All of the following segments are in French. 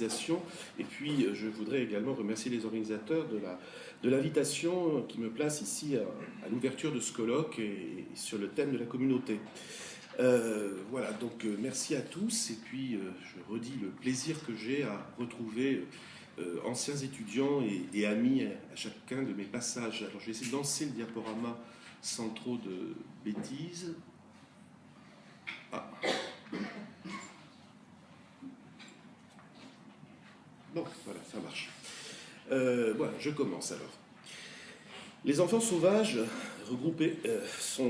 réalisation. Et puis, je voudrais également remercier les organisateurs de l'invitation qui me place ici à l'ouverture de ce colloque et sur le thème de la communauté. Voilà, donc merci à tous. Et puis, je redis le plaisir que j'ai à retrouver anciens étudiants et amis à chacun de mes passages. Alors, je vais essayer de lancer le diaporama sans trop de bêtises. Ah. Bon, voilà, ça marche. Voilà, je commence alors. Les enfants sauvages regroupés c'est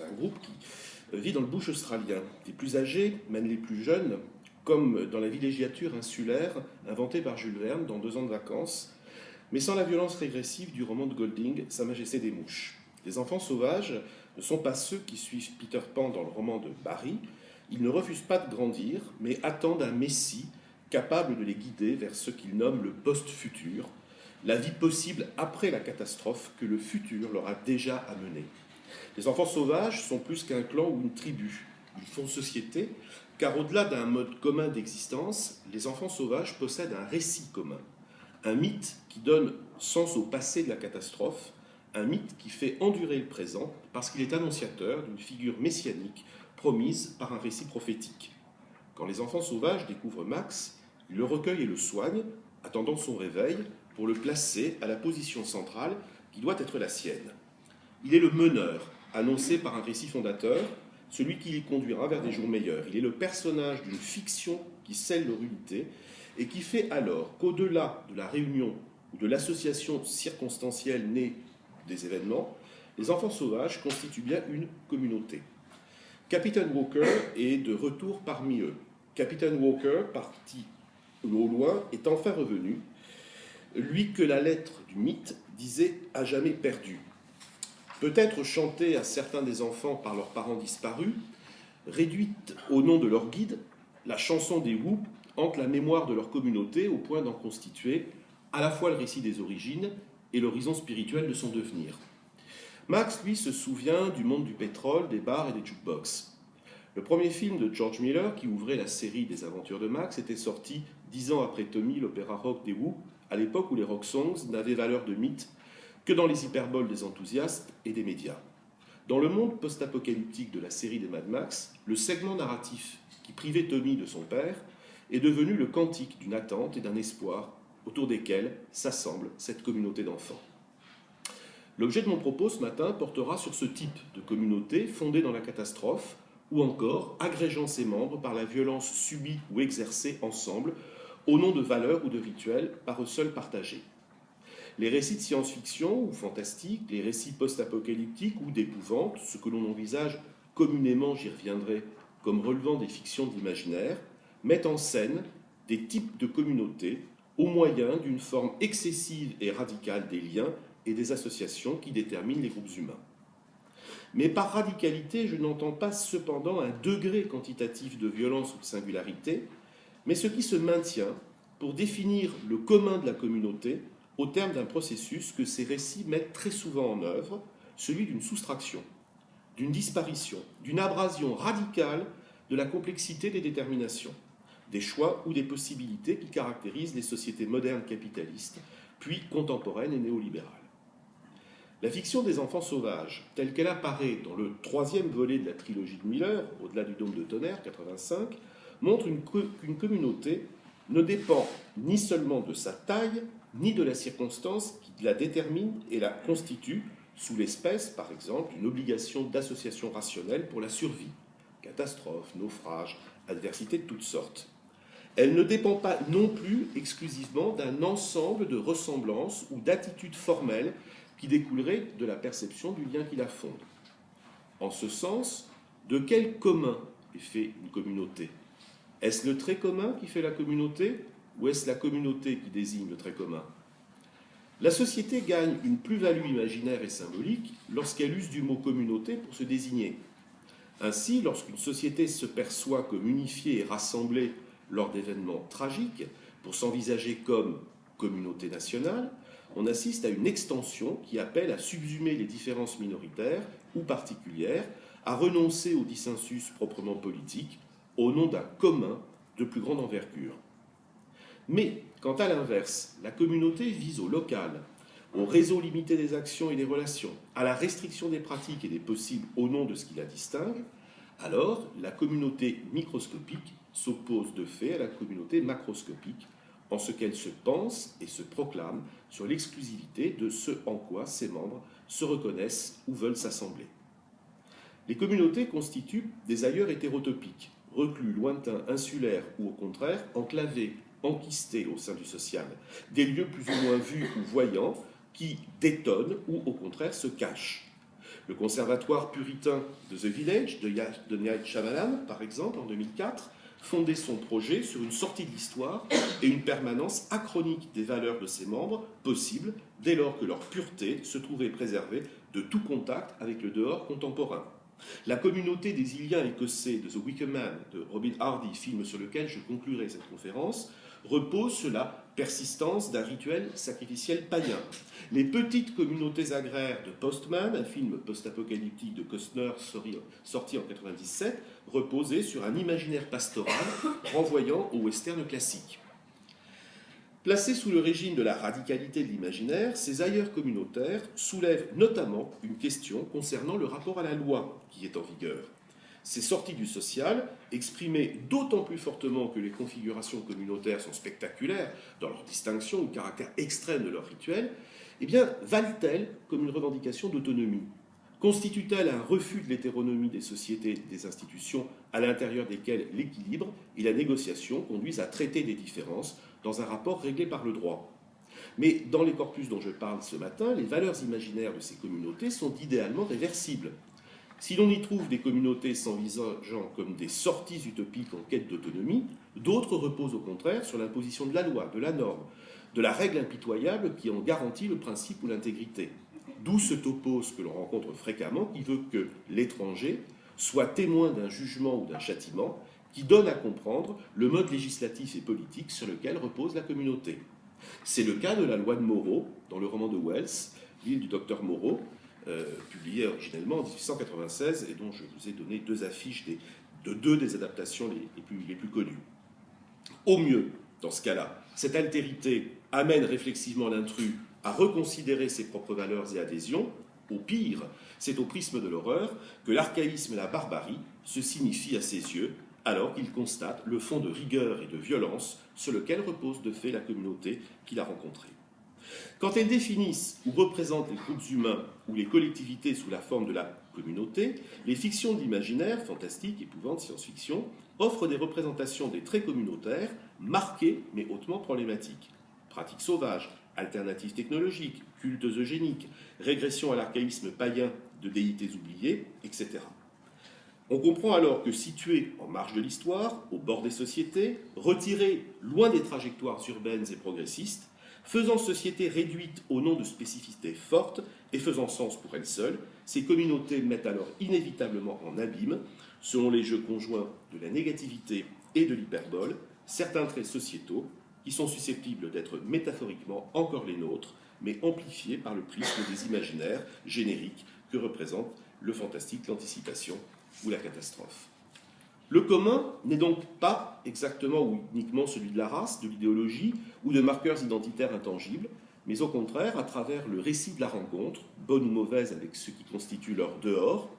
un groupe qui vit dans le bush australien. Les plus âgés mènent les plus jeunes, comme dans la villégiature insulaire inventée par Jules Verne dans 2 ans de vacances, mais sans la violence régressive du roman de Golding, Sa Majesté des Mouches. Les enfants sauvages ne sont pas ceux qui suivent Peter Pan dans le roman de Barry. Ils ne refusent pas de grandir, mais attendent un messie capable de les guider vers ce qu'ils nomment le post-futur, la vie possible après la catastrophe que le futur leur a déjà amenée. Les enfants sauvages sont plus qu'un clan ou une tribu. Ils font société, car au-delà d'un mode commun d'existence, les enfants sauvages possèdent un récit commun, un mythe qui donne sens au passé de la catastrophe, un mythe qui fait endurer le présent parce qu'il est annonciateur d'une figure messianique promise par un récit prophétique. Quand les enfants sauvages découvrent Max, ils le recueillent et le soignent, attendant son réveil pour le placer à la position centrale qui doit être la sienne. Il est le meneur, annoncé par un récit fondateur, celui qui les conduira vers des jours meilleurs. Il est le personnage d'une fiction qui scelle leur unité et qui fait alors qu'au-delà de la réunion ou de l'association circonstancielle née des événements, les enfants sauvages constituent bien une communauté. Capitaine Walker est de retour parmi eux. Capitaine Walker, parti au loin, est enfin revenu, lui que la lettre du mythe disait à jamais perdu. Peut-être chantée à certains des enfants par leurs parents disparus, réduite au nom de leur guide, la chanson des Wu hante la mémoire de leur communauté au point d'en constituer à la fois le récit des origines et l'horizon spirituel de son devenir. Max, lui, se souvient du monde du pétrole, des bars et des jukebox. Le premier film de George Miller, qui ouvrait la série des aventures de Max, était sorti 10 ans après Tommy, l'opéra rock des Wu, à l'époque où les rock songs n'avaient valeur de mythe que dans les hyperboles des enthousiastes et des médias. Dans le monde post-apocalyptique de la série des Mad Max, le segment narratif qui privait Tommy de son père est devenu le cantique d'une attente et d'un espoir autour desquels s'assemble cette communauté d'enfants. L'objet de mon propos ce matin portera sur ce type de communauté fondée dans la catastrophe ou encore agrégeant ses membres par la violence subie ou exercée ensemble au nom de valeurs ou de rituels par eux seuls partagés. Les récits de science-fiction ou fantastique, les récits post-apocalyptiques ou d'épouvante, ce que l'on envisage communément, j'y reviendrai, comme relevant des fictions d'imaginaire, mettent en scène des types de communautés au moyen d'une forme excessive et radicale des liens et des associations qui déterminent les groupes humains. Mais par radicalité, je n'entends pas cependant un degré quantitatif de violence ou de singularité, mais ce qui se maintient pour définir le commun de la communauté au terme d'un processus que ces récits mettent très souvent en œuvre, celui d'une soustraction, d'une disparition, d'une abrasion radicale de la complexité des déterminations, des choix ou des possibilités qui caractérisent les sociétés modernes capitalistes, puis contemporaines et néolibérales. La fiction des enfants sauvages, telle qu'elle apparaît dans le 3e volet de la trilogie de Miller, Au-delà du dôme de tonnerre, 85, montre qu'une communauté ne dépend ni seulement de sa taille, ni de la circonstance qui la détermine et la constitue, sous l'espèce, par exemple, une obligation d'association rationnelle pour la survie, catastrophes, naufrages, adversités de toutes sortes. Elle ne dépend pas non plus exclusivement d'un ensemble de ressemblances ou d'attitudes formelles qui découleraient de la perception du lien qui la fonde. En ce sens, de quel commun est fait une communauté ? Est-ce le trait commun qui fait la communauté ou est-ce la communauté qui désigne le trait commun ? La société gagne une plus-value imaginaire et symbolique lorsqu'elle use du mot communauté pour se désigner. Ainsi, lorsqu'une société se perçoit comme unifiée et rassemblée lors d'événements tragiques pour s'envisager comme communauté nationale, on assiste à une extension qui appelle à subsumer les différences minoritaires ou particulières, à renoncer au dissensus proprement politique au nom d'un commun de plus grande envergure. Mais quand à l'inverse, la communauté vise au local, au réseau limité des actions et des relations, à la restriction des pratiques et des possibles au nom de ce qui la distingue, alors la communauté microscopique s'oppose de fait à la communauté macroscopique en ce qu'elle se pense et se proclame sur l'exclusivité de ce en quoi ses membres se reconnaissent ou veulent s'assembler. Les communautés constituent des ailleurs hétérotopiques, reclus, lointains, insulaires ou au contraire enclavés, enquistés au sein du social, des lieux plus ou moins vus ou voyants qui détonnent ou au contraire se cachent. Le conservatoire puritain de The Village de Night Shyamalan, par exemple, en 2004, fondait son projet sur une sortie de l'histoire et une permanence achronique des valeurs de ses membres possible dès lors que leur pureté se trouvait préservée de tout contact avec le dehors contemporain. La communauté des Iliens écossais de The Wicker Man de Robin Hardy, film sur lequel je conclurai cette conférence, repose sur la persistance d'un rituel sacrificiel païen. Les petites communautés agraires de Postman, un film post-apocalyptique de Costner sorti en 1997, reposaient sur un imaginaire pastoral renvoyant au western classique. Placés sous le régime de la radicalité de l'imaginaire, ces ailleurs communautaires soulèvent notamment une question concernant le rapport à la loi qui est en vigueur. Ces sorties du social, exprimées d'autant plus fortement que les configurations communautaires sont spectaculaires dans leur distinction ou caractère extrême de leur rituel, eh bien, valent-elles comme une revendication d'autonomie? Constituent-elles un refus de l'hétéronomie des sociétés et des institutions à l'intérieur desquelles l'équilibre et la négociation conduisent à traiter des différences dans un rapport réglé par le droit? Mais dans les corpus dont je parle ce matin, les valeurs imaginaires de ces communautés sont idéalement réversibles. Si l'on y trouve des communautés s'envisageant comme des sorties utopiques en quête d'autonomie, d'autres reposent au contraire sur l'imposition de la loi, de la norme, de la règle impitoyable qui en garantit le principe ou l'intégrité. D'où ce topos que l'on rencontre fréquemment qui veut que l'étranger soit témoin d'un jugement ou d'un châtiment qui donne à comprendre le mode législatif et politique sur lequel repose la communauté. C'est le cas de la loi de Moreau, dans le roman de Wells, L'île du docteur Moreau, publié originellement en 1896 et dont je vous ai donné deux affiches de deux des adaptations les plus connues. Au mieux, dans ce cas-là, cette altérité amène réflexivement l'intrus à reconsidérer ses propres valeurs et adhésions. Au pire, c'est au prisme de l'horreur que l'archaïsme et la barbarie se signifient à ses yeux, alors qu'il constate le fond de rigueur et de violence sur lequel repose de fait la communauté qu'il a rencontrée. Quand elles définissent ou représentent les groupes humains ou les collectivités sous la forme de la communauté, les fictions de l'imaginaire, fantastique, épouvante, science-fiction, offrent des représentations des traits communautaires marquées mais hautement problématiques. Pratiques sauvages, alternatives technologiques, cultes eugéniques, régression à l'archaïsme païen de déités oubliées, etc. On comprend alors que situés en marge de l'histoire, au bord des sociétés, retirés loin des trajectoires urbaines et progressistes, faisant société réduite au nom de spécificités fortes et faisant sens pour elles seules, ces communautés mettent alors inévitablement en abîme, selon les jeux conjoints de la négativité et de l'hyperbole, certains traits sociétaux qui sont susceptibles d'être métaphoriquement encore les nôtres, mais amplifiés par le prisme des imaginaires génériques que représentent le fantastique, l'anticipation ou la catastrophe. Le commun n'est donc pas exactement ou uniquement celui de la race, de l'idéologie ou de marqueurs identitaires intangibles, mais au contraire, à travers le récit de la rencontre, bonne ou mauvaise avec ce qui constitue leur dehors,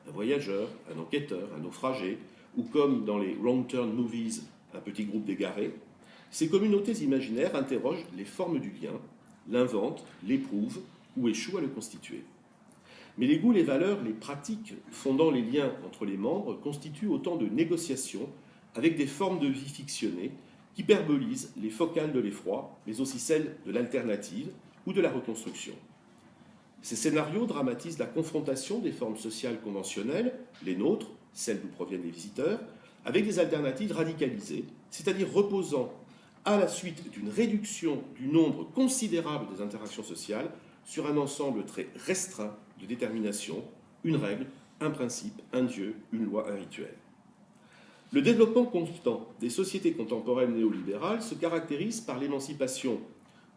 un voyageur, un enquêteur, un naufragé, ou comme dans les Wrong Turn Movies, un petit groupe d'égarés, ces communautés imaginaires interrogent les formes du lien, l'inventent, l'éprouvent ou échouent à le constituer. Mais les goûts, les valeurs, les pratiques fondant les liens entre les membres constituent autant de négociations avec des formes de vie fictionnées qui perbolisent les focales de l'effroi, mais aussi celles de l'alternative ou de la reconstruction. Ces scénarios dramatisent la confrontation des formes sociales conventionnelles, les nôtres, celles d'où proviennent les visiteurs, avec des alternatives radicalisées, c'est-à-dire reposant à la suite d'une réduction du nombre considérable des interactions sociales sur un ensemble très restreint de détermination, une règle, un principe, un dieu, une loi, un rituel. Le développement constant des sociétés contemporaines néolibérales se caractérise par l'émancipation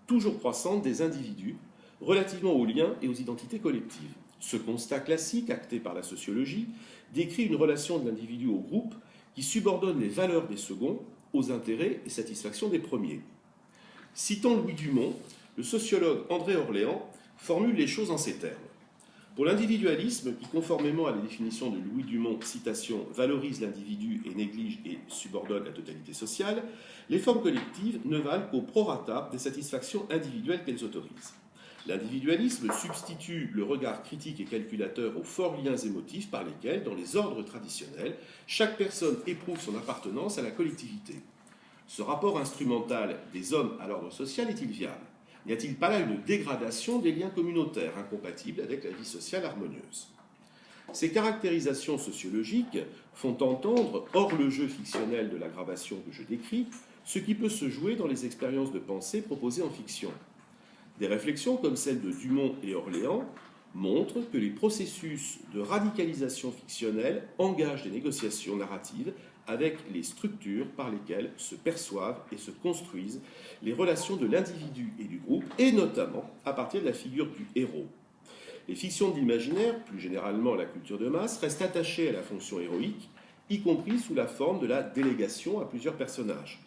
toujours croissante des individus relativement aux liens et aux identités collectives. Ce constat classique, acté par la sociologie, décrit une relation de l'individu au groupe qui subordonne les valeurs des seconds aux intérêts et satisfactions des premiers. Citant Louis Dumont, le sociologue André Orléans formule les choses en ces termes. Pour l'individualisme, qui conformément à la définition de Louis Dumont, citation, valorise l'individu et néglige et subordonne la totalité sociale, les formes collectives ne valent qu'au prorata des satisfactions individuelles qu'elles autorisent. L'individualisme substitue le regard critique et calculateur aux forts liens émotifs par lesquels, dans les ordres traditionnels, chaque personne éprouve son appartenance à la collectivité. Ce rapport instrumental des hommes à l'ordre social est-il viable ? N'y a-t-il pas là une dégradation des liens communautaires incompatibles avec la vie sociale harmonieuse ? Ces caractérisations sociologiques font entendre, hors le jeu fictionnel de l'aggravation que je décris, ce qui peut se jouer dans les expériences de pensée proposées en fiction. Des réflexions comme celles de Dumont et Orléans montrent que les processus de radicalisation fictionnelle engagent des négociations narratives avec les structures par lesquelles se perçoivent et se construisent les relations de l'individu et du groupe, et notamment à partir de la figure du héros. Les fictions de l'imaginaire, plus généralement la culture de masse, restent attachées à la fonction héroïque, y compris sous la forme de la délégation à plusieurs personnages.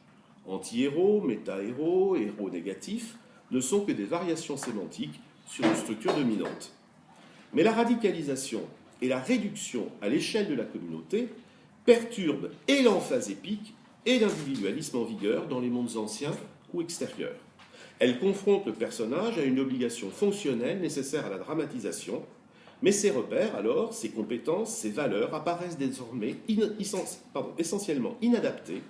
Anti-héros, méta-héros, héros négatifs ne sont que des variations sémantiques sur une structure dominante. Mais la radicalisation et la réduction à l'échelle de la communauté perturbe et l'emphase épique et l'individualisme en vigueur dans les mondes anciens ou extérieurs. Elle confronte le personnage à une obligation fonctionnelle nécessaire à la dramatisation, mais ses repères, alors, ses compétences, ses valeurs apparaissent désormais essentiellement inadaptés,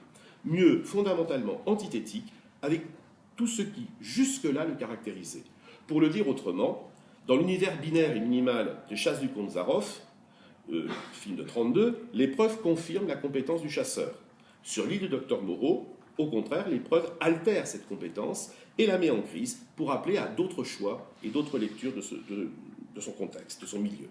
mieux fondamentalement antithétiques, avec tout ce qui jusque-là le caractérisait. Pour le dire autrement, dans l'univers binaire et minimal des Chasses du comte Zaroff, film de 1932, l'épreuve confirme la compétence du chasseur. Sur l'île de Dr Moreau, au contraire, l'épreuve altère cette compétence et la met en crise pour appeler à d'autres choix et d'autres lectures de son contexte, de son milieu.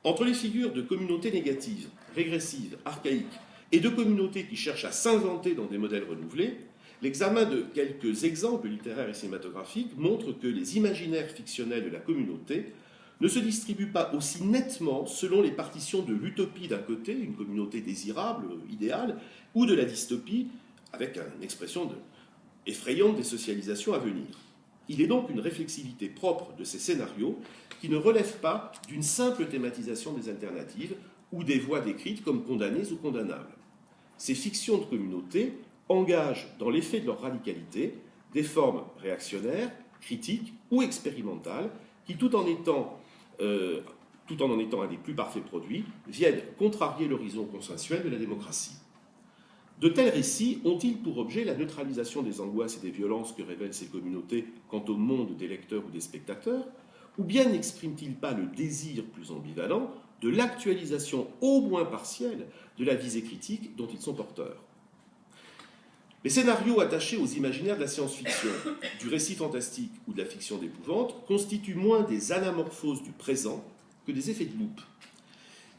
Entre les figures de communautés négatives, régressives, archaïques, et de communautés qui cherchent à s'inventer dans des modèles renouvelés, l'examen de quelques exemples littéraires et cinématographiques montre que les imaginaires fictionnels de la communauté ne se distribue pas aussi nettement selon les partitions de l'utopie d'un côté, une communauté désirable, idéale, ou de la dystopie, avec une expression effrayante des socialisations à venir. Il est donc une réflexivité propre de ces scénarios qui ne relève pas d'une simple thématisation des alternatives ou des voies décrites comme condamnées ou condamnables. Ces fictions de communauté engagent, dans l'effet de leur radicalité, des formes réactionnaires, critiques ou expérimentales qui, tout en en étant un des plus parfaits produits, viennent contrarier l'horizon consensuel de la démocratie. De tels récits ont-ils pour objet la neutralisation des angoisses et des violences que révèlent ces communautés quant au monde des lecteurs ou des spectateurs, ou bien n'expriment-ils pas le désir plus ambivalent de l'actualisation au moins partielle de la visée critique dont ils sont porteurs ? Les scénarios attachés aux imaginaires de la science-fiction, du récit fantastique ou de la fiction d'épouvante constituent moins des anamorphoses du présent que des effets de loupe.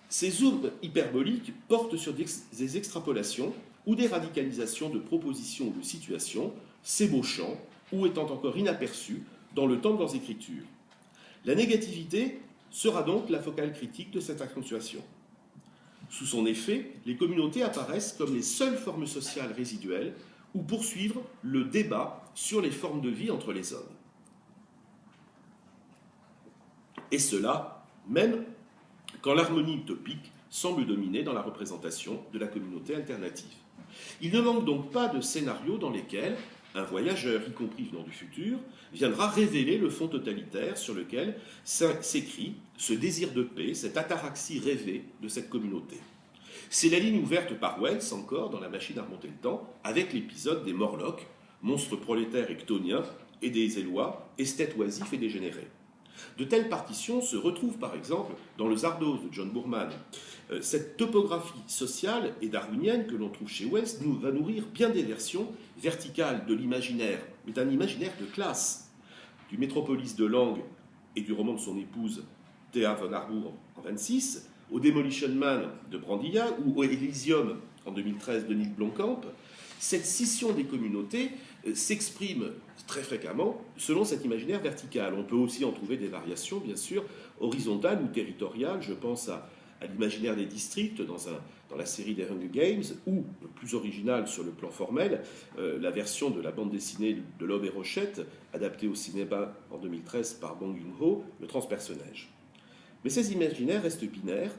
Ces zooms hyperboliques portent sur des extrapolations ou des radicalisations de propositions ou de situations, s'ébauchant ou étant encore inaperçues dans le temps de leurs écritures. La négativité sera donc la focale critique de cette accentuation. Sous son effet, les communautés apparaissent comme les seules formes sociales résiduelles ou poursuivre le débat sur les formes de vie entre les hommes. Et cela, même quand l'harmonie utopique semble dominer dans la représentation de la communauté alternative. Il ne manque donc pas de scénarios dans lesquels un voyageur, y compris venant du futur, viendra révéler le fond totalitaire sur lequel s'écrit ce désir de paix, cette ataraxie rêvée de cette communauté. C'est la ligne ouverte par Wells, encore, dans La machine à remonter le temps, avec l'épisode des Morlocks, monstres prolétaires et chtoniens, et des Élois, esthètes oisifs et dégénérés. De telles partitions se retrouvent par exemple dans le Zardoz de John Boorman. Cette topographie sociale et darwinienne que l'on trouve chez Wells va nourrir bien des versions verticales de l'imaginaire, mais d'un imaginaire de classe. Du Métropolis de Lang et du roman de son épouse Thea von Harbour en 1926, au Demolition Man de Brandilla ou au Elysium en 2013 de Neil Blomkamp, cette scission des communautés s'exprime très fréquemment selon cet imaginaire vertical. On peut aussi en trouver des variations, bien sûr, horizontales ou territoriales. Je pense à à l'imaginaire des districts dans la série des Hunger Games, ou, plus original sur le plan formel, la version de la bande dessinée de L'Homme et Rochette, adaptée au cinéma en 2013 par Bong Joon-ho, Le Transpersonnage. Mais ces imaginaires restent binaires,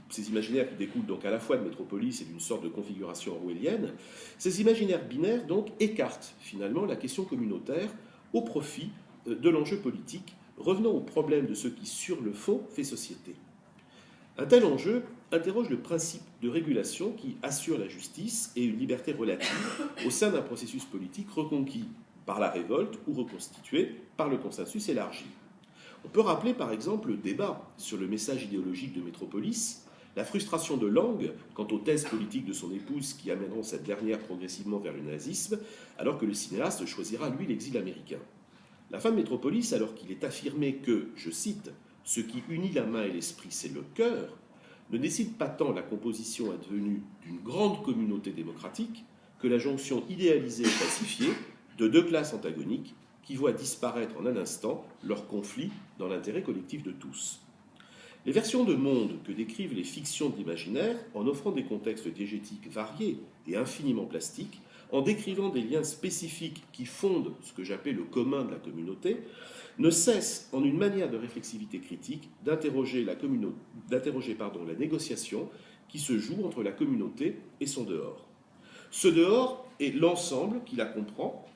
ces imaginaires qui découlent donc à la fois de Métropolis et d'une sorte de configuration orwellienne. Ces imaginaires binaires donc écartent finalement la question communautaire au profit de l'enjeu politique, revenant au problème de ce qui, sur le fond, fait société. Un tel enjeu interroge le principe de régulation qui assure la justice et une liberté relative au sein d'un processus politique reconquis par la révolte ou reconstitué par le consensus élargi. On peut rappeler par exemple le débat sur le message idéologique de Métropolis, la frustration de Lang quant aux thèses politiques de son épouse qui amèneront cette dernière progressivement vers le nazisme, alors que le cinéaste choisira lui l'exil américain. La fin de Métropolis, alors qu'il est affirmé que, je cite, « ce qui unit la main et l'esprit, c'est le cœur », ne décide pas tant la composition advenue d'une grande communauté démocratique que la jonction idéalisée et pacifiée de deux classes antagoniques qui voient disparaître en un instant leur conflit dans l'intérêt collectif de tous. Les versions de monde que décrivent les fictions d'imaginaire, en offrant des contextes diégétiques variés et infiniment plastiques, en décrivant des liens spécifiques qui fondent ce que j'appelle le commun de la communauté, ne cessent, en une manière de réflexivité critique, d'interroger la négociation qui se joue entre la communauté et son dehors. Ce dehors est l'ensemble qui la comprend,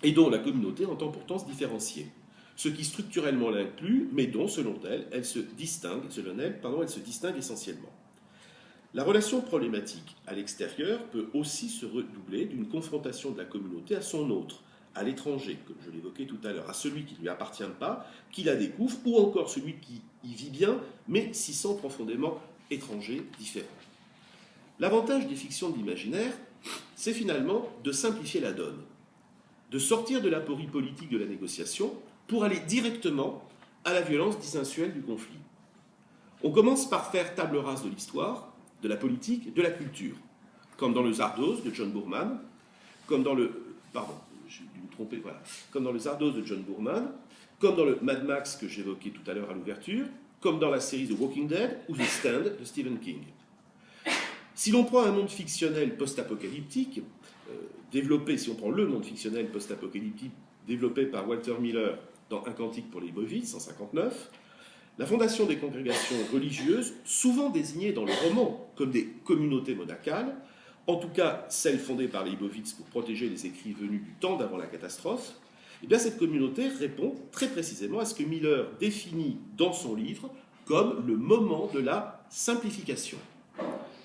et dont la communauté entend pourtant se différencier. Ce qui structurellement l'inclut, mais dont, selon elle, se distingue essentiellement. La relation problématique à l'extérieur peut aussi se redoubler d'une confrontation de la communauté à son autre, à l'étranger, comme je l'évoquais tout à l'heure, à celui qui ne lui appartient pas, qui la découvre, ou encore celui qui y vit bien, mais s'y sent profondément étranger, différent. L'avantage des fictions d'imaginaire, c'est finalement de simplifier la donne, de sortir de l'aporie politique de la négociation pour aller directement à la violence dissensuelle du conflit. On commence par faire table rase de l'histoire, de la politique, de la culture, comme dans le Zardoz de John Boorman, comme dans le Zardoz de John Boorman, comme dans le Mad Max que j'évoquais tout à l'heure à l'ouverture, comme dans la série The Walking Dead ou The Stand de Stephen King. Si l'on prend un monde fictionnel post-apocalyptique, si on prend le monde fictionnel post-apocalyptique développé par Walter Miller dans Un cantique pour les Leibovitz, 159, la fondation des congrégations religieuses, souvent désignées dans le roman comme des communautés monacales, en tout cas celles fondées par les Leibovitz pour protéger les écrits venus du temps d'avant la catastrophe, eh bien cette communauté répond très précisément à ce que Miller définit dans son livre comme le moment de la simplification.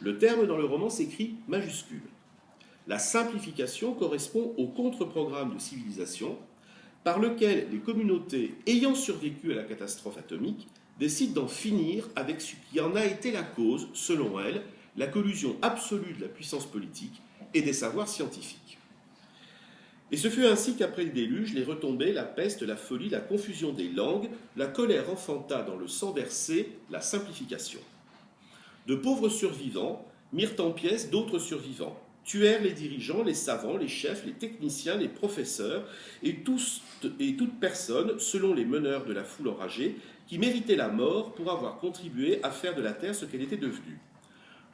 Le terme dans le roman s'écrit majuscule. La simplification correspond au contre-programme de civilisation par lequel les communautés ayant survécu à la catastrophe atomique décident d'en finir avec ce qui en a été la cause, selon elles, la collusion absolue de la puissance politique et des savoirs scientifiques. Et ce fut ainsi qu'après le déluge, les retombées, la peste, la folie, la confusion des langues, la colère enfanta dans le sang versé la simplification. De pauvres survivants mirent en pièces d'autres survivants, tuèrent les dirigeants, les savants, les chefs, les techniciens, les professeurs, et toute personne, selon les meneurs de la foule enragée, qui méritait la mort pour avoir contribué à faire de la terre ce qu'elle était devenue.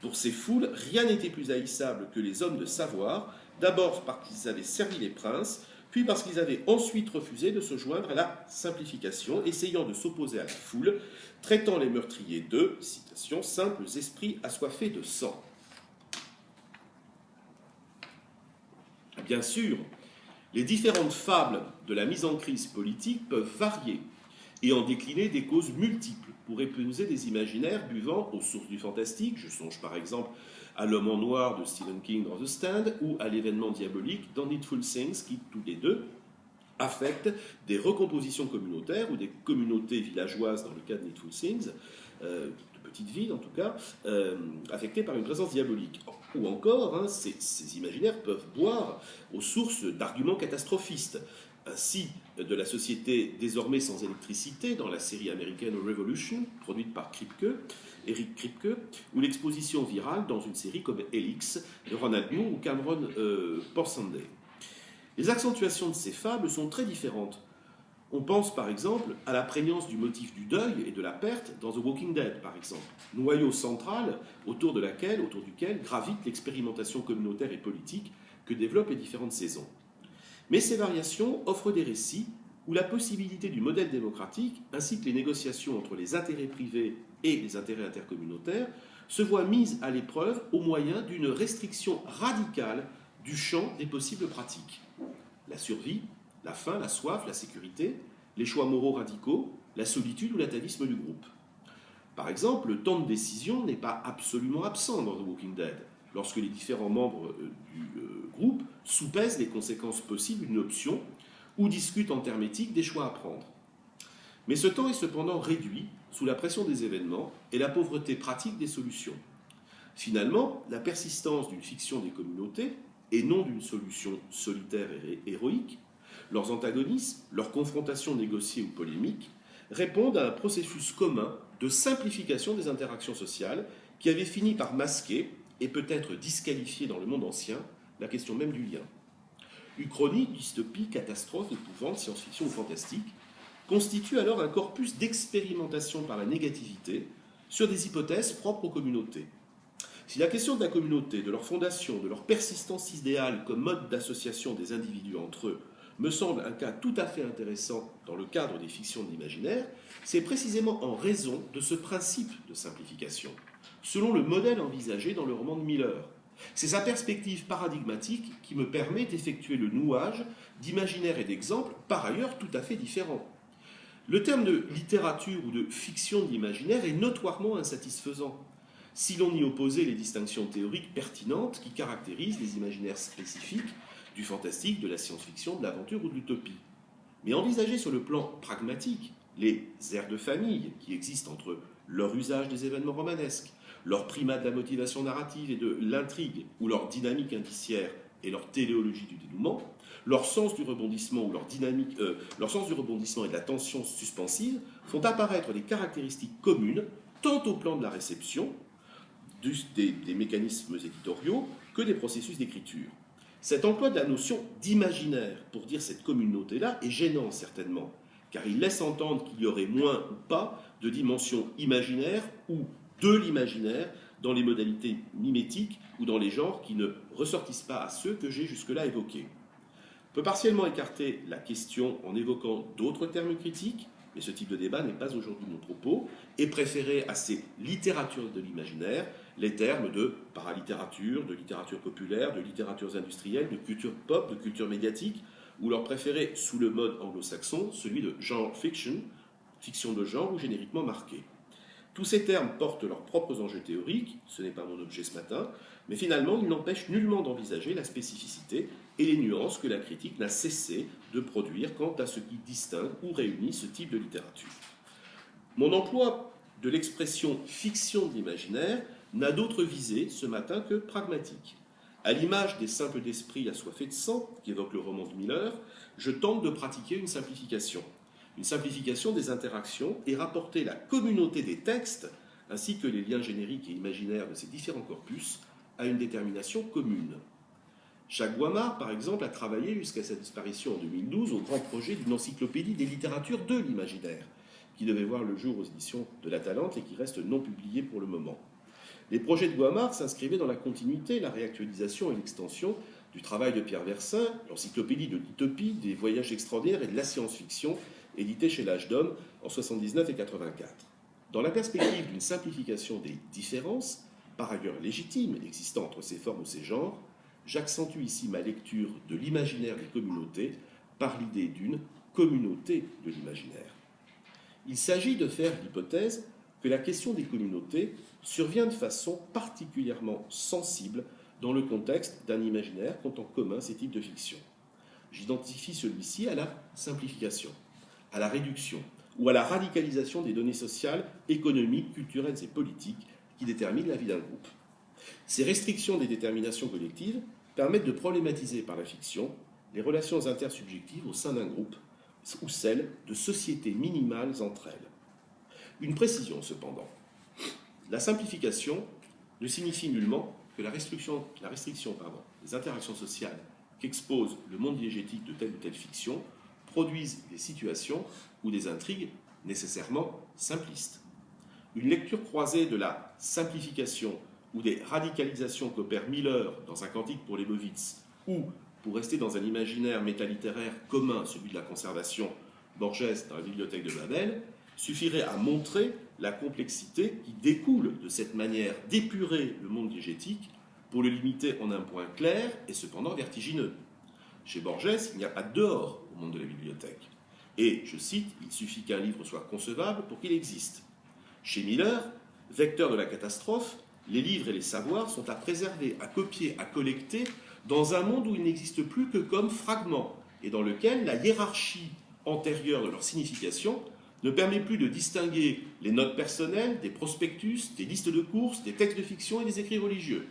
Pour ces foules, rien n'était plus haïssable que les hommes de savoir, d'abord parce qu'ils avaient servi les princes, puis parce qu'ils avaient ensuite refusé de se joindre à la simplification, essayant de s'opposer à la foule, traitant les meurtriers de, citation, simples esprits assoiffés de sang. Bien sûr, les différentes fables de la mise en crise politique peuvent varier et en décliner des causes multiples pour épouser des imaginaires buvant aux sources du fantastique. Je songe par exemple à L'Homme en noir de Stephen King dans The Stand ou à l'événement diabolique dans Needful Things qui, tous les deux, affectent des recompositions communautaires ou des communautés villageoises dans le cas de Needful Things, de petites villes en tout cas, affectées par une présence diabolique. Ou encore, ces imaginaires peuvent boire aux sources d'arguments catastrophistes. Ainsi, de la société désormais sans électricité dans la série américaine Revolution, produite par Eric Kripke, ou l'exposition virale dans une série comme Helix de Ronald Moore ou Cameron Porsandé. Les accentuations de ces fables sont très différentes On pense par exemple à la prégnance du motif du deuil et de la perte dans The Walking Dead, par exemple, noyau central autour duquel gravite l'expérimentation communautaire et politique que développent les différentes saisons. Mais ces variations offrent des récits où la possibilité du modèle démocratique, ainsi que les négociations entre les intérêts privés et les intérêts intercommunautaires, se voient mises à l'épreuve au moyen d'une restriction radicale du champ des possibles pratiques. La survie, la faim, la soif, la sécurité, les choix moraux radicaux, la solitude ou l'atavisme du groupe. Par exemple, le temps de décision n'est pas absolument absent dans The Walking Dead, lorsque les différents membres du groupe soupèsent les conséquences possibles d'une option ou discutent en termes éthiques des choix à prendre. Mais ce temps est cependant réduit sous la pression des événements et la pauvreté pratique des solutions. Finalement, la persistance d'une fiction des communautés, et non d'une solution solitaire et héroïque, leurs antagonismes, leurs confrontations négociées ou polémiques, répondent à un processus commun de simplification des interactions sociales qui avait fini par masquer et peut-être disqualifier dans le monde ancien la question même du lien. Uchronie, dystopie, catastrophe, épouvante, science-fiction ou fantastique constitue alors un corpus d'expérimentation par la négativité sur des hypothèses propres aux communautés. Si la question de la communauté, de leur fondation, de leur persistance idéale comme mode d'association des individus entre eux me semble un cas tout à fait intéressant dans le cadre des fictions de l'imaginaire, c'est précisément en raison de ce principe de simplification, selon le modèle envisagé dans le roman de Miller. C'est sa perspective paradigmatique qui me permet d'effectuer le nouage d'imaginaires et d'exemples par ailleurs tout à fait différents. Le terme de littérature ou de fiction de l'imaginaire est notoirement insatisfaisant, si l'on y opposait les distinctions théoriques pertinentes qui caractérisent les imaginaires spécifiques du fantastique, de la science-fiction, de l'aventure ou de l'utopie. Mais envisager sur le plan pragmatique les aires de famille qui existent entre leur usage des événements romanesques, leur primat de la motivation narrative et de l'intrigue, ou leur dynamique indiciaire et leur téléologie du dénouement, leur sens du rebondissement ou leur sens du rebondissement et de la tension suspensive font apparaître des caractéristiques communes tant au plan de la réception des mécanismes éditoriaux que des processus d'écriture. Cet emploi de la notion d'imaginaire pour dire cette communauté-là est gênant certainement, car il laisse entendre qu'il y aurait moins ou pas de dimension imaginaire ou de l'imaginaire dans les modalités mimétiques ou dans les genres qui ne ressortissent pas à ceux que j'ai jusque-là évoqués. On peut partiellement écarter la question en évoquant d'autres termes critiques, mais ce type de débat n'est pas aujourd'hui mon propos, et préférer à ces littératures de l'imaginaire les termes de paralittérature, de littérature populaire, de littératures industrielles, de culture pop, de culture médiatique, ou leur préférer, sous le mode anglo-saxon, celui de genre fiction, fiction de genre ou génériquement marquée. Tous ces termes portent leurs propres enjeux théoriques, ce n'est pas mon objet ce matin, mais finalement ils n'empêchent nullement d'envisager la spécificité et les nuances que la critique n'a cessé de produire quant à ce qui distingue ou réunit ce type de littérature. Mon emploi de l'expression fiction de l'imaginaire n'a d'autre visée ce matin que pragmatique. À l'image des simples d'esprit assoiffés de sang qu'évoque le roman de Miller, je tente de pratiquer une simplification des interactions et rapporter la communauté des textes, ainsi que les liens génériques et imaginaires de ces différents corpus, à une détermination commune. Jacques Guammard, par exemple, a travaillé jusqu'à sa disparition en 2012 au grand projet d'une encyclopédie des littératures de l'imaginaire, qui devait voir le jour aux éditions de La Talente et qui reste non publié pour le moment. Les projets de Guammard s'inscrivaient dans la continuité, la réactualisation et l'extension du travail de Pierre Versin, l'encyclopédie de l'utopie, des voyages extraordinaires et de la science-fiction, édité chez l'Âge d'Homme en 79 et 84. Dans la perspective d'une simplification des différences, par ailleurs légitimes, existant entre ces formes ou ces genres, j'accentue ici ma lecture de l'imaginaire des communautés par l'idée d'une communauté de l'imaginaire. Il s'agit de faire l'hypothèse que la question des communautés survient de façon particulièrement sensible dans le contexte d'un imaginaire qu'ont en commun ces types de fiction. J'identifie celui-ci à la simplification, à la réduction ou à la radicalisation des données sociales, économiques, culturelles et politiques qui déterminent la vie d'un groupe. Ces restrictions des déterminations collectives permettent de problématiser par la fiction les relations intersubjectives au sein d'un groupe ou celles de sociétés minimales entre elles. Une précision cependant. La simplification ne signifie nullement que la restriction des interactions sociales qu'expose le monde diégétique de telle ou telle fiction produisent des situations ou des intrigues nécessairement simplistes. Une lecture croisée de la simplification ou des radicalisations qu'opère Miller dans un cantique pour Leibowitz, ou, pour rester dans un imaginaire métalittéraire commun, celui de la conservation, Borges dans la bibliothèque de Babel, suffirait à montrer la complexité qui découle de cette manière d'épurer le monde diégétique pour le limiter en un point clair et cependant vertigineux. Chez Borges, il n'y a pas de dehors au monde de la bibliothèque. Et, je cite, il suffit qu'un livre soit concevable pour qu'il existe. Chez Miller, vecteur de la catastrophe, les livres et les savoirs sont à préserver, à copier, à collecter dans un monde où ils n'existent plus que comme fragments et dans lequel la hiérarchie antérieure de leur signification ne permet plus de distinguer les notes personnelles des prospectus, des listes de courses, des textes de fiction et des écrits religieux.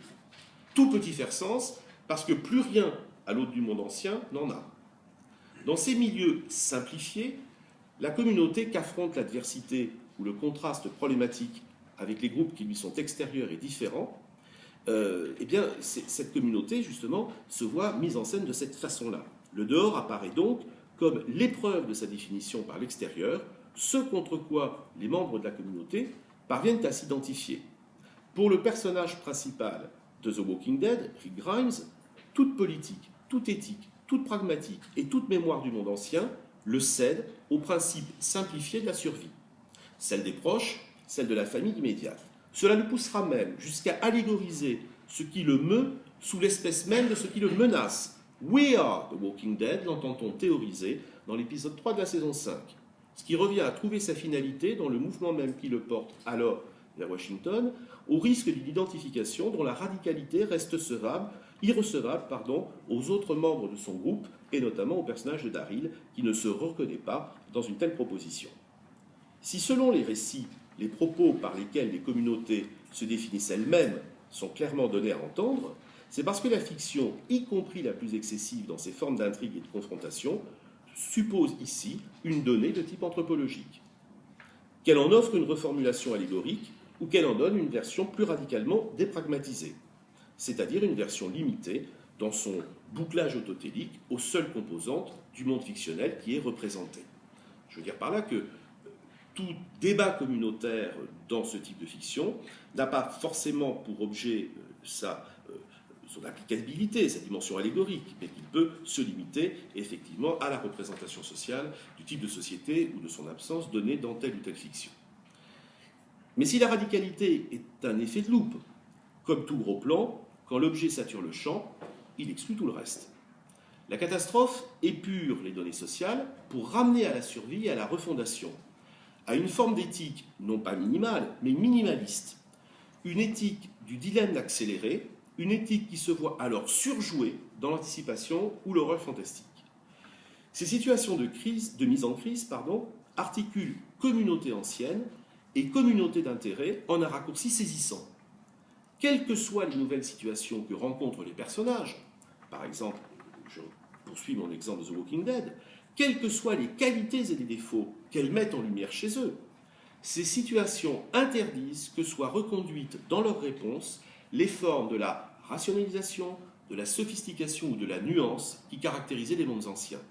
Tout peut y faire sens parce que plus rien à l'autre du monde ancien n'en a. Dans ces milieux simplifiés, la communauté qu'affronte l'adversité ou le contraste problématique avec les groupes qui lui sont extérieurs et différents, eh bien, cette communauté, justement, se voit mise en scène de cette façon-là. Le dehors apparaît donc comme l'épreuve de sa définition par l'extérieur, ce contre quoi les membres de la communauté parviennent à s'identifier. Pour le personnage principal de The Walking Dead, Rick Grimes, toute politique, toute éthique, toute pragmatique et toute mémoire du monde ancien le cède au principe simplifié de la survie. Celle des proches, celle de la famille immédiate. Cela le poussera même jusqu'à allégoriser ce qui le meut sous l'espèce même de ce qui le menace. We are the Walking Dead, l'entend-on théoriser dans l'épisode 3 de la saison 5. Ce qui revient à trouver sa finalité dans le mouvement même qui le porte alors vers Washington, au risque d'une identification dont la radicalité reste irrecevable aux autres membres de son groupe, et notamment au personnage de Daryl, qui ne se reconnaît pas dans une telle proposition. Si selon les récits, les propos par lesquels les communautés se définissent elles-mêmes sont clairement donnés à entendre, c'est parce que la fiction, y compris la plus excessive dans ses formes d'intrigue et de confrontation, suppose ici une donnée de type anthropologique. Qu'elle en offre une reformulation allégorique ou qu'elle en donne une version plus radicalement dépragmatisée, c'est-à-dire une version limitée dans son bouclage autotélique aux seules composantes du monde fictionnel qui est représenté. Je veux dire par là que tout débat communautaire dans ce type de fiction n'a pas forcément pour objet son applicabilité, sa dimension allégorique, mais qu'il peut se limiter effectivement à la représentation sociale du type de société ou de son absence donnée dans telle ou telle fiction. Mais si la radicalité est un effet de loupe, comme tout gros plan, quand l'objet sature le champ, il exclut tout le reste. La catastrophe épure les données sociales pour ramener à la survie et à la refondation, à une forme d'éthique non pas minimale, mais minimaliste, une éthique du dilemme accéléré, une éthique qui se voit alors surjouée dans l'anticipation ou l'horreur fantastique. Ces situations de mise en crise, articulent communauté ancienne et communauté d'intérêt en un raccourci saisissant. Quelles que soient les nouvelles situations que rencontrent les personnages, par exemple, je poursuis mon exemple de The Walking Dead, quelles que soient les qualités et les défauts qu'elles mettent en lumière chez eux, ces situations interdisent que soient reconduites dans leurs réponses les formes de la rationalisation, de la sophistication ou de la nuance qui caractérisaient les mondes anciens.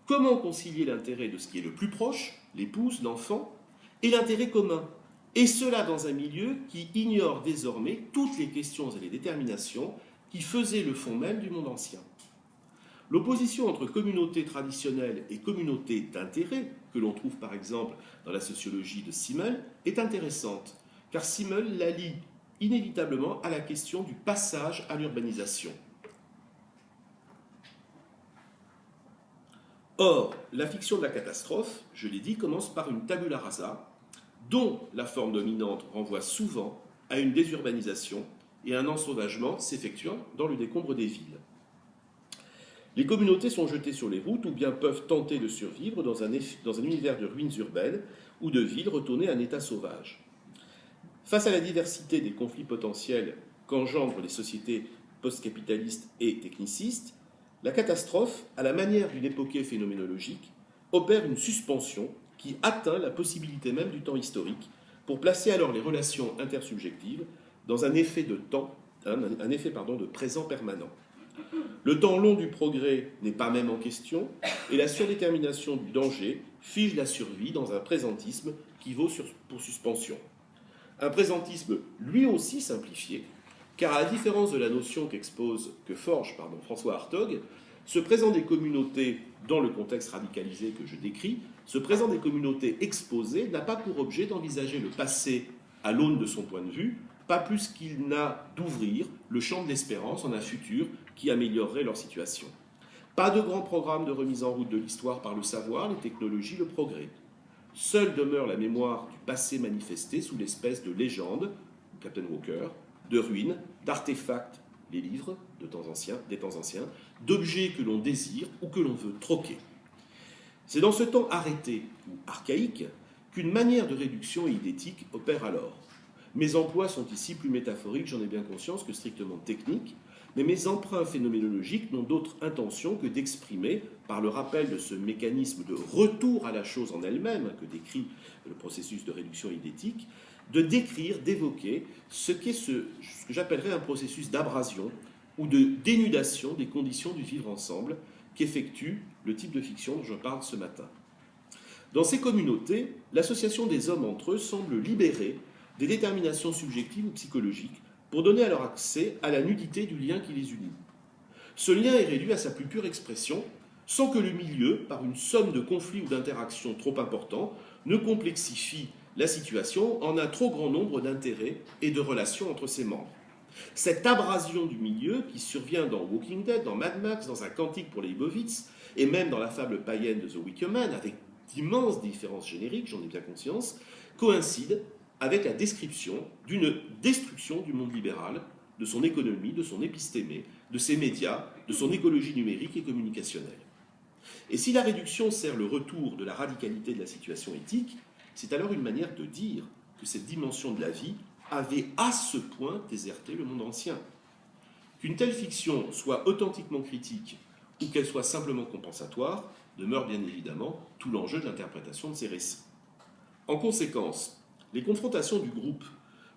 Comment concilier l'intérêt de ce qui est le plus proche, l'épouse, l'enfant, et l'intérêt commun, et cela dans un milieu qui ignore désormais toutes les questions et les déterminations qui faisaient le fond même du monde ancien. L'opposition entre communauté traditionnelle et communauté d'intérêt, que l'on trouve par exemple dans la sociologie de Simmel, est intéressante, car Simmel la lie inévitablement à la question du passage à l'urbanisation. Or, la fiction de la catastrophe, je l'ai dit, commence par une tabula rasa, dont la forme dominante renvoie souvent à une désurbanisation et un ensauvagement s'effectuant dans le décombre des villes. Les communautés sont jetées sur les routes ou bien peuvent tenter de survivre dans un univers de ruines urbaines ou de villes retournées à un état sauvage. Face à la diversité des conflits potentiels qu'engendrent les sociétés post-capitalistes et technicistes, la catastrophe, à la manière d'une époque phénoménologique, opère une suspension qui atteint la possibilité même du temps historique pour placer alors les relations intersubjectives dans un effet de temps, un effet de présent permanent. Le temps long du progrès n'est pas même en question, et la surdétermination du danger fige la survie dans un présentisme qui vaut pour suspension. Un présentisme lui aussi simplifié, car à la différence de la notion que forge François Hartog, ce présent des communautés, dans le contexte radicalisé que je décris, ce présent des communautés exposées n'a pas pour objet d'envisager le passé à l'aune de son point de vue, pas plus qu'il n'a d'ouvrir le champ de l'espérance en un futur qui améliorerait leur situation. Pas de grand programme de remise en route de l'histoire par le savoir, les technologies, le progrès. Seule demeure la mémoire du passé manifesté sous l'espèce de légende, Captain Walker, de ruines, d'artefacts, les livres des temps anciens, d'objets que l'on désire ou que l'on veut troquer. C'est dans ce temps arrêté ou archaïque qu'une manière de réduction idétique opère alors. Mes emplois sont ici plus métaphoriques, j'en ai bien conscience, que strictement techniques, mais mes emprunts phénoménologiques n'ont d'autre intention que d'exprimer, par le rappel de ce mécanisme de retour à la chose en elle-même que décrit le processus de réduction idétique, de décrire, d'évoquer ce que j'appellerais un processus d'abrasion ou de dénudation des conditions du vivre ensemble qu'effectue le type de fiction dont je parle ce matin. Dans ces communautés, l'association des hommes entre eux semble libérée des déterminations subjectives ou psychologiques pour donner alors accès à la nudité du lien qui les unit. Ce lien est réduit à sa plus pure expression, sans que le milieu, par une somme de conflits ou d'interactions trop importants, ne complexifie la situation en un trop grand nombre d'intérêts et de relations entre ses membres. Cette abrasion du milieu, qui survient dans Walking Dead, dans Mad Max, dans Un cantique pour Leibowitz, et même dans la fable païenne de The Wicker Man, avec d'immenses différences génériques, j'en ai bien conscience, coïncide avec la description d'une destruction du monde libéral, de son économie, de son épistémé, de ses médias, de son écologie numérique et communicationnelle. Et si la réduction sert le retour de la radicalité de la situation éthique, c'est alors une manière de dire que cette dimension de la vie avait à ce point déserté le monde ancien. Qu'une telle fiction soit authentiquement critique ou qu'elle soit simplement compensatoire, demeure bien évidemment tout l'enjeu de l'interprétation de ces récits. En conséquence, les confrontations du groupe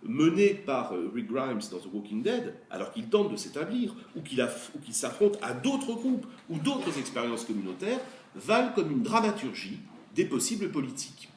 menées par Rick Grimes dans The Walking Dead, alors qu'il tente de s'établir, ou qu'il s'affronte à d'autres groupes ou d'autres expériences communautaires, valent comme une dramaturgie des possibles politiques.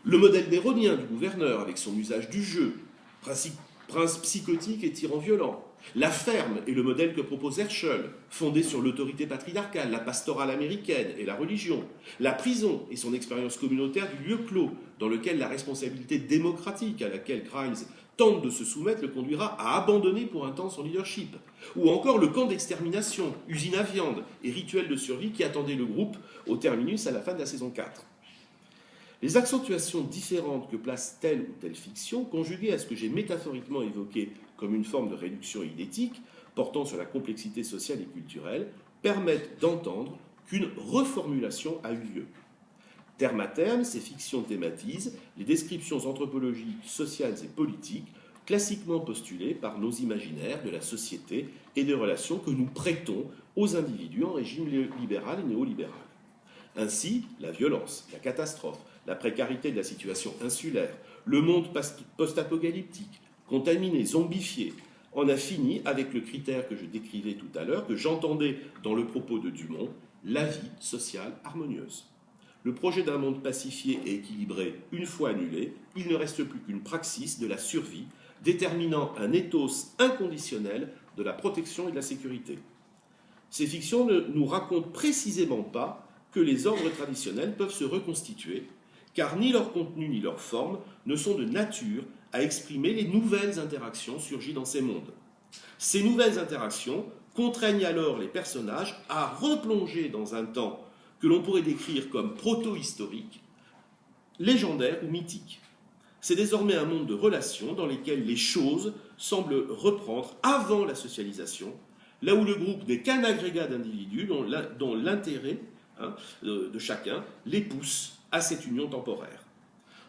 Le modèle néronien du gouverneur, avec son usage du jeu, prince psychotique et tyran violent, la ferme et le modèle que propose Herschel, fondé sur l'autorité patriarcale, la pastorale américaine et la religion, la prison et son expérience communautaire du lieu clos, dans lequel la responsabilité démocratique à laquelle Grimes tente de se soumettre le conduira à abandonner pour un temps son leadership, ou encore le camp d'extermination, usine à viande et rituel de survie qui attendait le groupe au terminus à la fin de la saison 4. Les accentuations différentes que place telle ou telle fiction, conjuguées à ce que j'ai métaphoriquement évoqué comme une forme de réduction idétique, portant sur la complexité sociale et culturelle, permettent d'entendre qu'une reformulation a eu lieu. Terme à terme, ces fictions thématisent les descriptions anthropologiques, sociales et politiques classiquement postulées par nos imaginaires de la société et des relations que nous prêtons aux individus en régime libéral et néolibéral. Ainsi, la violence, la catastrophe, la précarité de la situation insulaire, le monde post-apocalyptique, contaminé, zombifié, en a fini avec le critère que je décrivais tout à l'heure, que j'entendais dans le propos de Dumont, la vie sociale harmonieuse. Le projet d'un monde pacifié et équilibré, une fois annulé, il ne reste plus qu'une praxis de la survie, déterminant un ethos inconditionnel de la protection et de la sécurité. Ces fictions ne nous racontent précisément pas que les ordres traditionnels peuvent se reconstituer, car ni leur contenu ni leur forme ne sont de nature à exprimer les nouvelles interactions surgies dans ces mondes. Ces nouvelles interactions contraignent alors les personnages à replonger dans un temps que l'on pourrait décrire comme proto-historique, légendaire ou mythique. C'est désormais un monde de relations dans lesquelles les choses semblent reprendre avant la socialisation, là où le groupe n'est qu'un agrégat d'individus dont l'intérêt de chacun les pousse à cette union temporaire.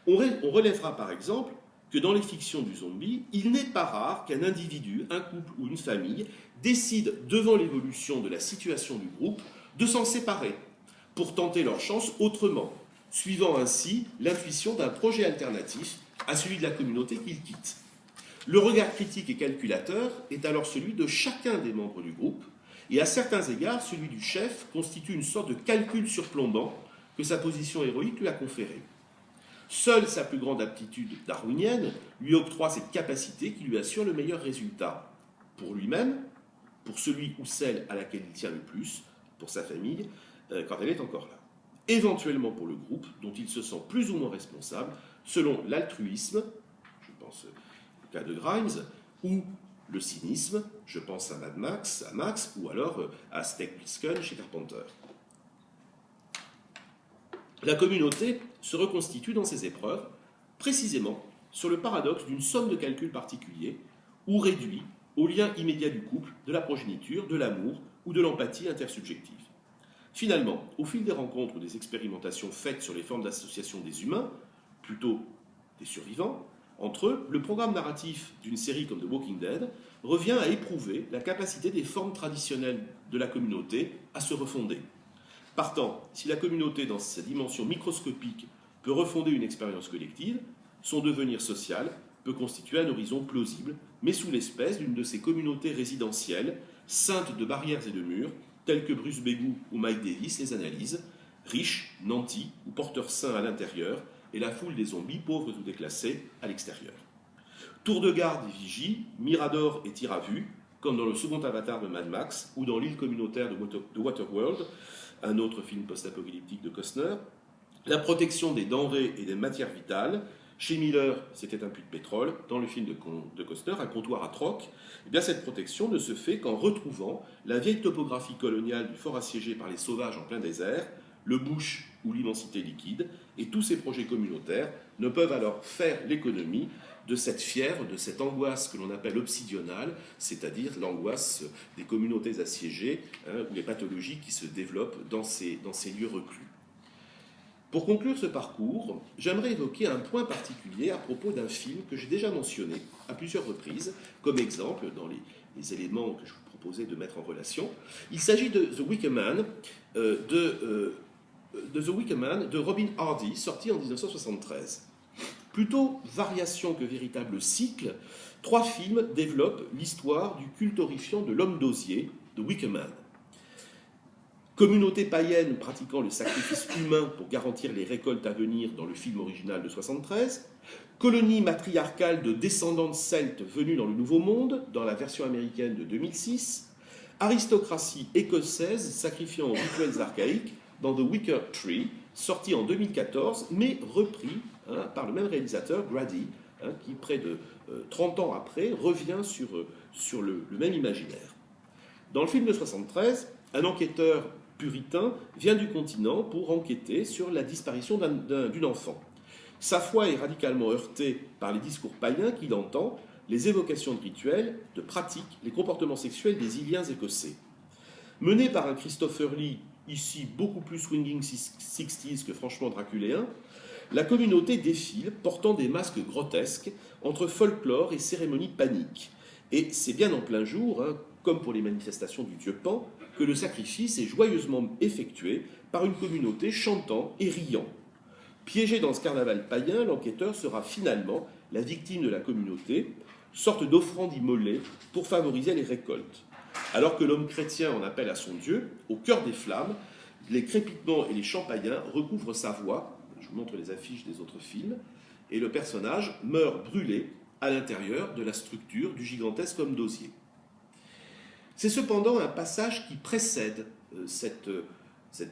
On relèvera par exemple que dans les fictions du zombie, il n'est pas rare qu'un individu, un couple ou une famille décide, devant l'évolution de la situation du groupe, de s'en séparer pour tenter leur chance autrement, suivant ainsi l'intuition d'un projet alternatif à celui de la communauté qu'ils quittent. Le regard critique et calculateur est alors celui de chacun des membres du groupe, et à certains égards, celui du chef constitue une sorte de calcul surplombant que sa position héroïque lui a conféré. Seule sa plus grande aptitude darwinienne lui octroie cette capacité qui lui assure le meilleur résultat, pour lui-même, pour celui ou celle à laquelle il tient le plus, pour sa famille, quand elle est encore là. Éventuellement pour le groupe, dont il se sent plus ou moins responsable, selon l'altruisme, je pense au cas de Grimes, ou le cynisme, je pense à Mad Max, à Max, ou alors à Snake Plissken chez Carpenter. La communauté se reconstitue dans ces épreuves, précisément sur le paradoxe d'une somme de calculs particuliers, ou réduit au lien immédiat du couple, de la progéniture, de l'amour ou de l'empathie intersubjective. Finalement, au fil des rencontres ou des expérimentations faites sur les formes d'association des humains, plutôt des survivants, entre eux, le programme narratif d'une série comme The Walking Dead revient à éprouver la capacité des formes traditionnelles de la communauté à se refonder. Partant, si la communauté, dans sa dimension microscopique, peut refonder une expérience collective, son devenir social peut constituer un horizon plausible, mais sous l'espèce d'une de ces communautés résidentielles, ceintes de barrières et de murs, telles que Bruce Begou ou Mike Davis les analysent, riches, nantis ou porteurs sains à l'intérieur, et la foule des zombies, pauvres ou déclassés, à l'extérieur. Tour de garde et vigie, mirador et tir à vue, comme dans le second avatar de Mad Max ou dans l'île communautaire de Waterworld, un autre film post-apocalyptique de Costner, la protection des denrées et des matières vitales. Chez Miller, c'était un puits de pétrole. Dans le film de Costner, un comptoir à troc. Eh bien, cette protection ne se fait qu'en retrouvant la vieille topographie coloniale du fort assiégé par les sauvages en plein désert, le bush ou l'immensité liquide, et tous ces projets communautaires ne peuvent alors faire l'économie de cette fièvre, de cette angoisse que l'on appelle obsidionale, c'est-à-dire l'angoisse des communautés assiégées, ou les pathologies qui se développent dans ces lieux reclus. Pour conclure ce parcours, j'aimerais évoquer un point particulier à propos d'un film que j'ai déjà mentionné à plusieurs reprises, comme exemple dans les éléments que je vous proposais de mettre en relation. Il s'agit de The Wicker Man, de Robin Hardy, sorti en 1973. Plutôt variation que véritable cycle, 3 films développent l'histoire du culte horrifiant de l'homme d'osier, The Wicker Man. Communauté païenne pratiquant le sacrifice humain pour garantir les récoltes à venir dans le film original de 1973, colonie matriarcale de descendants de Celtes venus dans le Nouveau Monde, dans la version américaine de 2006, aristocratie écossaise sacrifiant aux rituels archaïques dans The Wicker Tree, sorti en 2014, mais repris par le même réalisateur, Grady, qui près de 30 ans après revient sur le même imaginaire. Dans le film de 1973, un enquêteur puritain vient du continent pour enquêter sur la disparition d'une enfant. Sa foi est radicalement heurtée par les discours païens qu'il entend, les évocations de rituels, de pratiques, les comportements sexuels des Iliens écossais. Mené par un Christopher Lee, ici beaucoup plus swinging 60s que franchement draculéen, la communauté défile portant des masques grotesques entre folklore et cérémonies paniques. Et c'est bien en plein jour, comme pour les manifestations du dieu Pan, que le sacrifice est joyeusement effectué par une communauté chantant et riant. Piégé dans ce carnaval païen, l'enquêteur sera finalement la victime de la communauté, sorte d'offrande immolée pour favoriser les récoltes. Alors que l'homme chrétien en appelle à son Dieu, au cœur des flammes, les crépitements et les chants païens recouvrent sa voix. Je vous montre les affiches des autres films. Et le personnage meurt brûlé à l'intérieur de la structure du gigantesque homme d'osier. C'est cependant un passage qui précède cette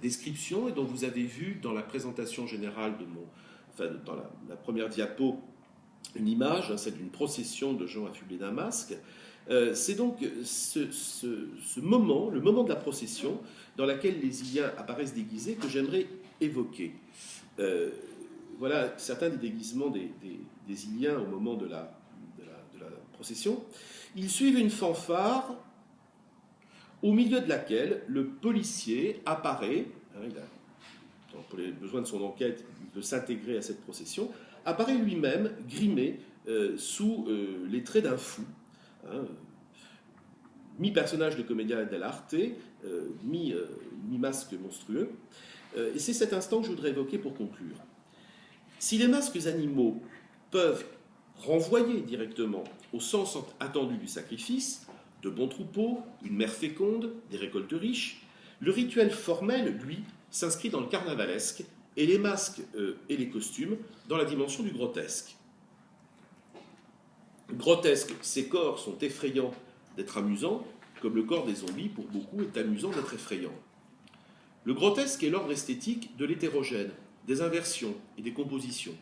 description et dont vous avez vu dans la présentation générale dans la première diapo une image, celle d'une procession de gens affublés d'un masque. C'est donc ce moment, le moment de la procession, dans laquelle les Iliens apparaissent déguisés, que j'aimerais évoquer. Voilà certains des déguisements des Iliens au moment de la procession. Ils suivent une fanfare au milieu de laquelle le policier apparaît, pour les besoins de son enquête, il veut s'intégrer à cette procession, apparaît lui-même grimé sous les traits d'un fou, mi-personnage de commedia dell'arte, mi-masque monstrueux. Et c'est cet instant que je voudrais évoquer pour conclure. Si les masques animaux peuvent renvoyé directement au sens attendu du sacrifice, de bons troupeaux, une mère féconde, des récoltes riches, le rituel formel, lui, s'inscrit dans le carnavalesque et les masques et les costumes dans la dimension du grotesque. Grotesque, ces corps sont effrayants d'être amusants, comme le corps des zombies, pour beaucoup, est amusant d'être effrayant. Le grotesque est l'ordre esthétique de l'hétérogène, des inversions et des compositions.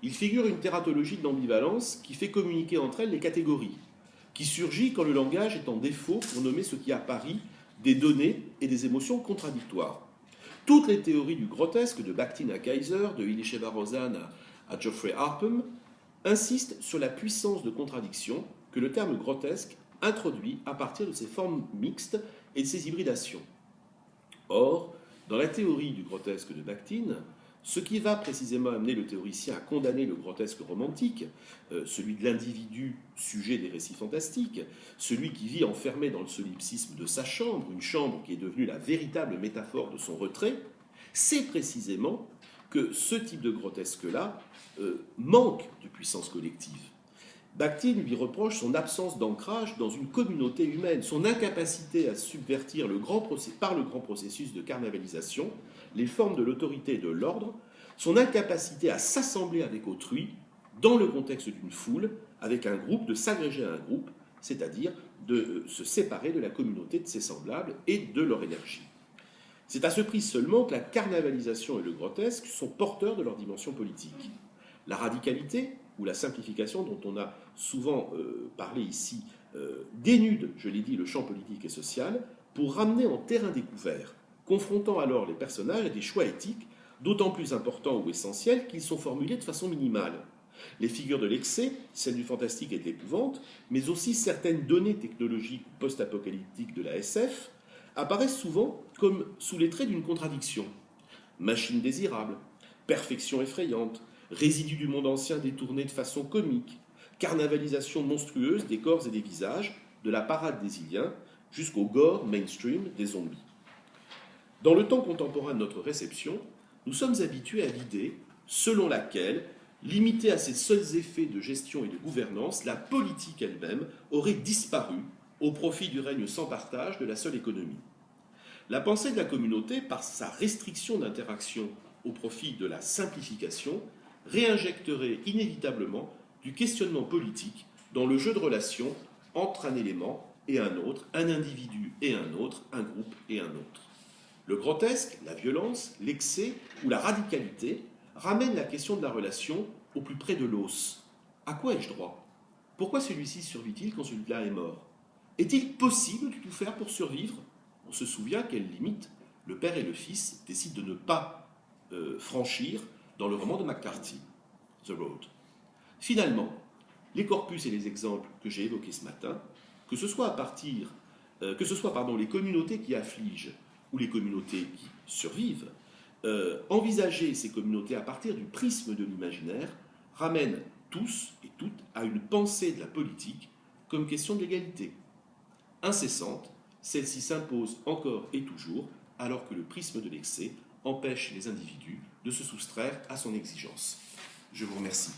Il figure une tératologie de l'ambivalence qui fait communiquer entre elles les catégories, qui surgit quand le langage est en défaut pour nommer ce qui apparit des données et des émotions contradictoires. Toutes les théories du grotesque, de Bakhtin à Kaiser, de Elisheva Rozan à Geoffrey Arpham, insistent sur la puissance de contradiction que le terme grotesque introduit à partir de ses formes mixtes et de ses hybridations. Or, dans la théorie du grotesque de Bakhtin, ce qui va précisément amener le théoricien à condamner le grotesque romantique, celui de l'individu sujet des récits fantastiques, celui qui vit enfermé dans le solipsisme de sa chambre, une chambre qui est devenue la véritable métaphore de son retrait, c'est précisément que ce type de grotesque-là manque de puissance collective. Bakhtin lui reproche son absence d'ancrage dans une communauté humaine, son incapacité à subvertir par le grand processus de carnavalisation les formes de l'autorité et de l'ordre, son incapacité à s'assembler avec autrui dans le contexte d'une foule, avec un groupe, de s'agréger à un groupe, c'est-à-dire de se séparer de la communauté de ses semblables et de leur énergie. C'est à ce prix seulement que la carnavalisation et le grotesque sont porteurs de leur dimension politique. La radicalité, ou la simplification dont on a souvent parlé ici, dénude, je l'ai dit, le champ politique et social pour ramener en terrain découvert, confrontant alors les personnages à des choix éthiques d'autant plus importants ou essentiels qu'ils sont formulés de façon minimale. Les figures de l'excès, celles du fantastique et de l'épouvante, mais aussi certaines données technologiques post-apocalyptiques de la SF, apparaissent souvent comme sous les traits d'une contradiction. Machine désirable, perfection effrayante, résidus du monde ancien détournés de façon comique, carnavalisation monstrueuse des corps et des visages, de la parade des Iliens jusqu'au gore mainstream des zombies. Dans le temps contemporain de notre réception, nous sommes habitués à l'idée selon laquelle, limitée à ses seuls effets de gestion et de gouvernance, la politique elle-même aurait disparu au profit du règne sans partage de la seule économie. La pensée de la communauté, par sa restriction d'interaction au profit de la simplification, réinjecterait inévitablement du questionnement politique dans le jeu de relations entre un élément et un autre, un individu et un autre, un groupe et un autre. Le grotesque, la violence, l'excès ou la radicalité ramènent la question de la relation au plus près de l'os. À quoi ai-je droit ? Pourquoi celui-ci survit-il quand celui-là est mort ? Est-il possible de tout faire pour survivre ? On se souvient quelles limites le père et le fils décident de ne pas franchir dans le roman de McCarthy, The Road. Finalement, les corpus et les exemples que j'ai évoqués ce matin, que ce soit les communautés qui affligent ou les communautés qui survivent, envisager ces communautés à partir du prisme de l'imaginaire ramène tous et toutes à une pensée de la politique comme question d'égalité. Incessante, celle-ci s'impose encore et toujours, alors que le prisme de l'excès empêche les individus de se soustraire à son exigence. Je vous remercie.